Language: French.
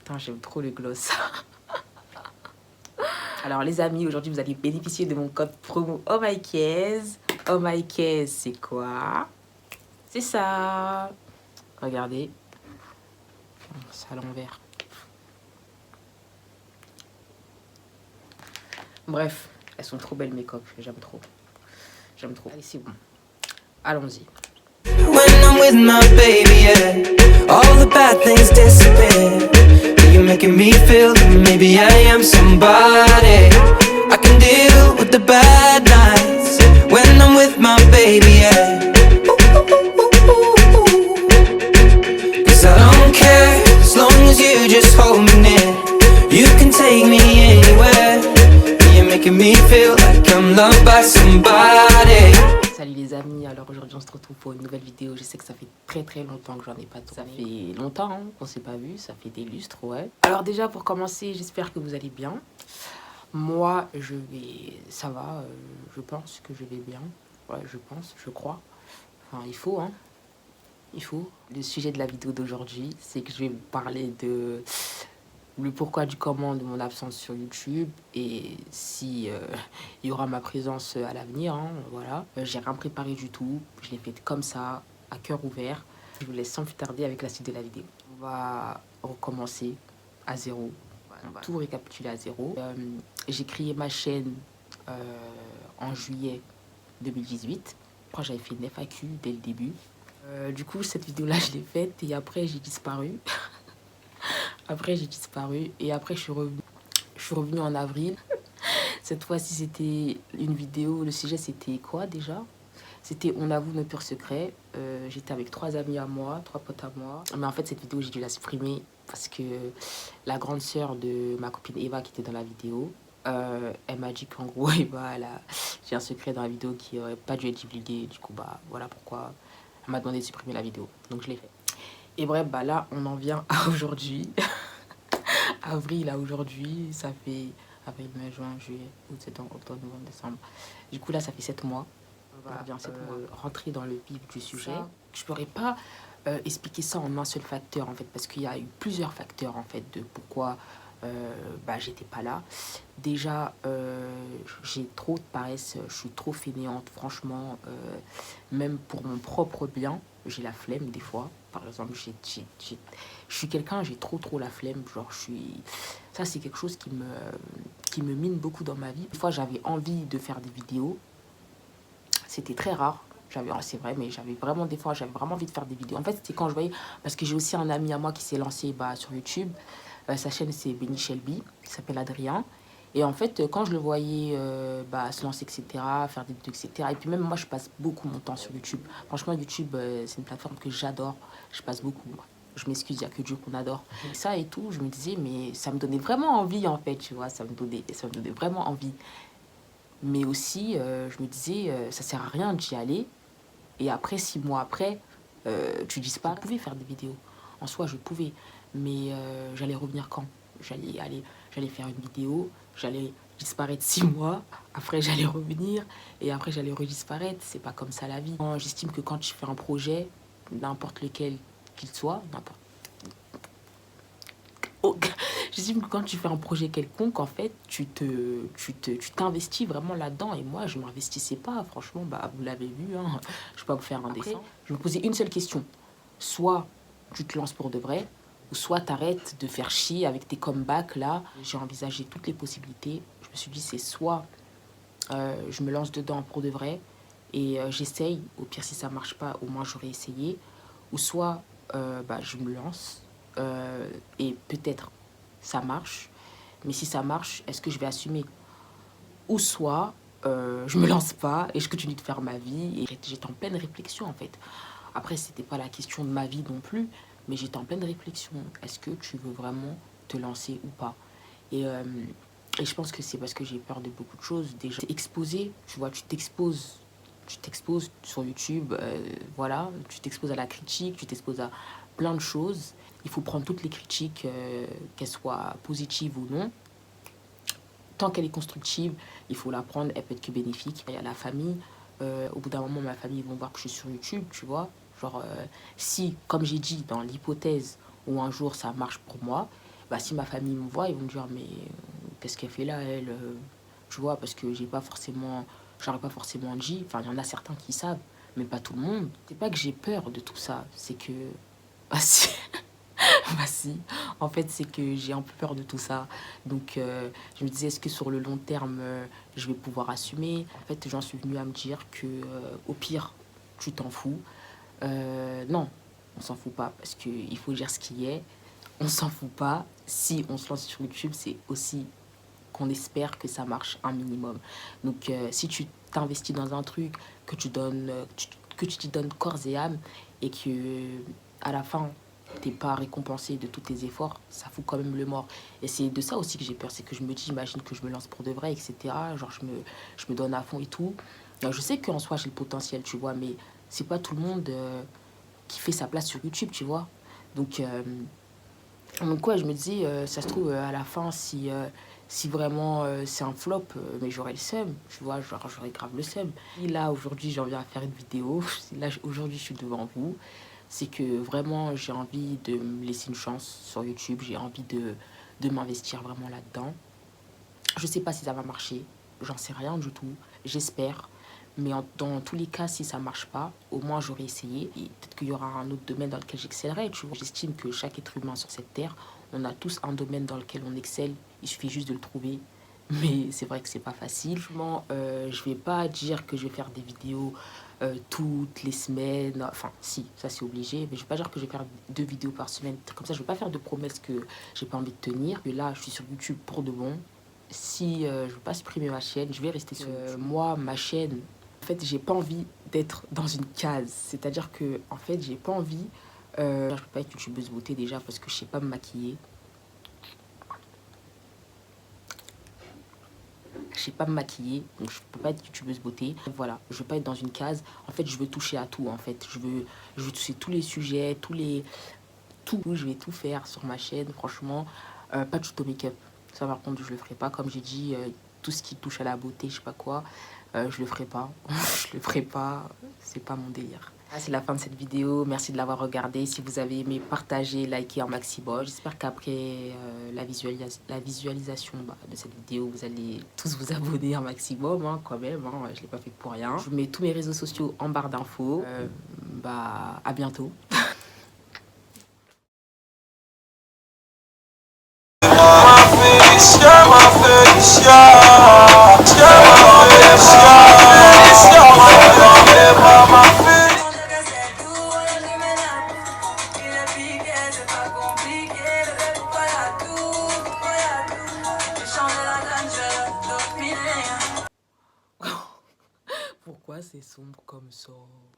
Putain, j'aime trop le gloss. Alors les amis, aujourd'hui vous allez bénéficier de mon code promo Oh My Case. Oh My Case, c'est quoi? C'est ça. Regardez. C'est à l'envers. Bref, elles sont trop belles mes copes. J'aime trop. J'aime trop. Allez, c'est bon. Allons-y. When I'm with my baby, yeah, all the bad things disappear. You're making me feel that maybe I am somebody. I can deal with the bad nights when I'm with my baby, yeah. Cause I don't care as long as you just hold me near. You can take me anywhere. You're making me feel like I'm loved by somebody. Salut les amis, alors aujourd'hui on se retrouve pour une nouvelle vidéo. Je sais que ça fait très longtemps que j'en ai pas tourné. Ça fait longtemps hein, qu'on s'est pas vu, ça fait des lustres, ouais. Alors déjà pour commencer, j'espère que vous allez bien. Moi je vais, ça va, je pense que je vais bien. Ouais, je pense, je crois. Enfin il faut hein, il faut. Le sujet de la vidéo d'aujourd'hui, c'est que je vais vous parler de le pourquoi du comment de mon absence sur YouTube et si il y aura ma présence à l'avenir, hein, voilà. J'ai rien préparé du tout, je l'ai fait comme ça, à cœur ouvert. Je vous laisse sans plus tarder avec la suite de la vidéo. On va recommencer à zéro, on va tout récapituler à zéro. J'ai créé ma chaîne en juillet 2018. Après j'avais fait une FAQ dès le début. Du coup cette vidéo là je l'ai faite et après j'ai disparu. Après, j'ai disparu et après, je suis revenue en avril. Cette fois-ci, c'était une vidéo. Le sujet, c'était quoi déjà? C'était On avoue nos pires secrets. J'étais avec 3 amis à moi, 3 potes à moi. Mais en fait, cette vidéo, j'ai dû la supprimer parce que la grande sœur de ma copine Eva, qui était dans la vidéo, elle m'a dit qu'en gros, Eva, j'ai un secret dans la vidéo qui n'aurait pas dû être divulgué. Du coup, bah voilà pourquoi elle m'a demandé de supprimer la vidéo. Donc, je l'ai fait. Et bref, bah là, on en vient à aujourd'hui. Avril à aujourd'hui, ça fait avril, mai, juin, juillet, août, septembre, octobre, novembre, décembre. Du coup, là, ça fait 7 mois. On va bien rentrer dans le vif du sujet. Je ne pourrais pas expliquer ça en un seul facteur, en fait, parce qu'il y a eu plusieurs facteurs, en fait, de pourquoi j'étais pas là. Déjà, j'ai trop de paresse, je suis trop fainéante, franchement, même pour mon propre bien, j'ai la flemme des fois. Par exemple, je suis quelqu'un, j'ai trop la flemme, genre ça c'est quelque chose qui me mine beaucoup dans ma vie. Des fois, j'avais envie de faire des vidéos, c'était très rare. C'est vrai, mais j'avais vraiment envie de faire des vidéos. En fait, c'était quand je voyais, parce que j'ai aussi un ami à moi qui s'est lancé sur YouTube. Sa chaîne, c'est Benny Shelby, qui s'appelle Adrien. Et en fait, quand je le voyais se lancer, etc., faire des vidéos, etc. Et puis même moi, je passe beaucoup mon temps sur YouTube. Franchement, YouTube, c'est une plateforme que j'adore. Je passe beaucoup. Je m'excuse, il n'y a que Dieu qu'on adore. Et ça et tout, je me disais, mais ça me donnait vraiment envie, en fait, tu vois. Ça me donnait vraiment envie. Mais aussi, je me disais, ça sert à rien d'y aller. Et après, 6 mois après, tu disparais. Je pouvais faire des vidéos. En soi, je pouvais. Mais j'allais revenir quand? J'allais faire une vidéo, j'allais disparaître 6 mois, après j'allais revenir, et après j'allais redisparaître. C'est pas comme ça la vie. J'estime que quand tu fais un projet, n'importe lequel qu'il soit, j'estime que quand tu fais un projet quelconque, en fait, tu t'investis vraiment là-dedans. Et moi, je ne m'investissais pas, franchement, vous l'avez vu, hein, je ne vais pas vous faire un dessin. Je me posais une seule question. Soit tu te lances pour de vrai, ou soit t'arrêtes de faire chier avec tes comebacks là. J'ai envisagé toutes les possibilités. Je me suis dit, c'est soit je me lance dedans pour de vrai et j'essaye. Au pire, si ça marche pas, au moins j'aurais essayé. Ou soit je me lance et peut-être ça marche. Mais si ça marche, est-ce que je vais assumer? Ou soit je me lance pas et je continue de faire ma vie. Et j'étais en pleine réflexion en fait. Après, c'était pas la question de ma vie non plus. Mais j'étais en pleine réflexion. Est-ce que tu veux vraiment te lancer ou pas? Et je pense que c'est parce que j'ai peur de beaucoup de choses. Déjà, exposé, tu vois, tu t'exposes sur YouTube, voilà. Tu t'exposes à la critique, tu t'exposes à plein de choses. Il faut prendre toutes les critiques, qu'elles soient positives ou non. Tant qu'elle est constructive, il faut la prendre, elle peut être que bénéfique. Il y a la famille. Au bout d'un moment, ma famille, ils vont voir que je suis sur YouTube, tu vois. Genre, si, comme j'ai dit, dans l'hypothèse où un jour ça marche pour moi, bah, si ma famille me voit, ils vont me dire, mais qu'est-ce qu'elle fait là, elle tu vois, parce que j'aurais pas forcément dit. Enfin, il y en a certains qui savent, mais pas tout le monde. C'est pas que j'ai peur de tout ça, c'est que... Bah si, bah si. En fait, c'est que j'ai un peu peur de tout ça. Donc, je me disais, est-ce que sur le long terme, je vais pouvoir assumer? En fait, j'en suis venue à me dire que, au pire, tu t'en fous. Non, on s'en fout pas, parce qu'il faut dire ce qui est. On s'en fout pas. Si on se lance sur YouTube, c'est aussi qu'on espère que ça marche un minimum. Donc, si tu t'investis dans un truc, que tu donnes, que tu t'y donnes corps et âme, et que à la fin, t'es pas récompensé de tous tes efforts, ça fout quand même le mort. Et c'est de ça aussi que j'ai peur, c'est que je me dis, imagine que je me lance pour de vrai, etc. Genre, je me donne à fond et tout. Je sais qu'en soi, j'ai le potentiel, tu vois, mais c'est pas tout le monde qui fait sa place sur YouTube, tu vois. Donc, ouais, je me dis, ça se trouve, à la fin, si vraiment c'est un flop, mais j'aurais le seum, tu vois, genre, j'aurais grave le seum. Et là, aujourd'hui, j'en viens à faire une vidéo. Là, aujourd'hui, je suis devant vous. C'est que vraiment, j'ai envie de me laisser une chance sur YouTube. J'ai envie de m'investir vraiment là-dedans. Je sais pas si ça va marcher. J'en sais rien du tout. J'espère. Mais dans tous les cas, si ça marche pas, au moins j'aurais essayé. Et peut-être qu'il y aura un autre domaine dans lequel j'excellerai, tu vois. J'estime que chaque être humain sur cette terre, on a tous un domaine dans lequel on excelle. Il suffit juste de le trouver. Mais c'est vrai que c'est pas facile. Franchement, je vais pas dire que je vais faire des vidéos toutes les semaines. Enfin, si, ça c'est obligé. Mais je vais pas dire que je vais faire 2 vidéos par semaine. Comme ça, je vais pas faire de promesses que j'ai pas envie de tenir. Et là, je suis sur YouTube pour de bon. Si je veux pas supprimer ma chaîne, je vais rester sur YouTube. Moi, ma chaîne, en fait, j'ai pas envie d'être dans une case. C'est-à-dire que, en fait, j'ai pas envie... je peux pas être youtubeuse beauté déjà parce que je sais pas me maquiller. Je sais pas me maquiller, donc je peux pas être youtubeuse beauté. Voilà, je veux pas être dans une case. En fait, je veux toucher à tout, en fait. Je veux toucher tous les sujets, tout. Je vais tout faire sur ma chaîne, franchement. Pas de tuto make-up. Ça, par contre, je le ferai pas. Comme j'ai dit, tout ce qui touche à la beauté, je sais pas quoi, je le ferai pas. Je le ferai pas. C'est pas mon délire. Ah, c'est la fin de cette vidéo. Merci de l'avoir regardée. Si vous avez aimé, partagez, likez un maximum. J'espère qu'après la visualisation de cette vidéo, vous allez tous vous abonner un maximum, hein, quand même. Hein, je l'ai pas fait pour rien. Je vous mets tous mes réseaux sociaux en barre d'infos. À bientôt. Pourquoi c'est sombre comme ça?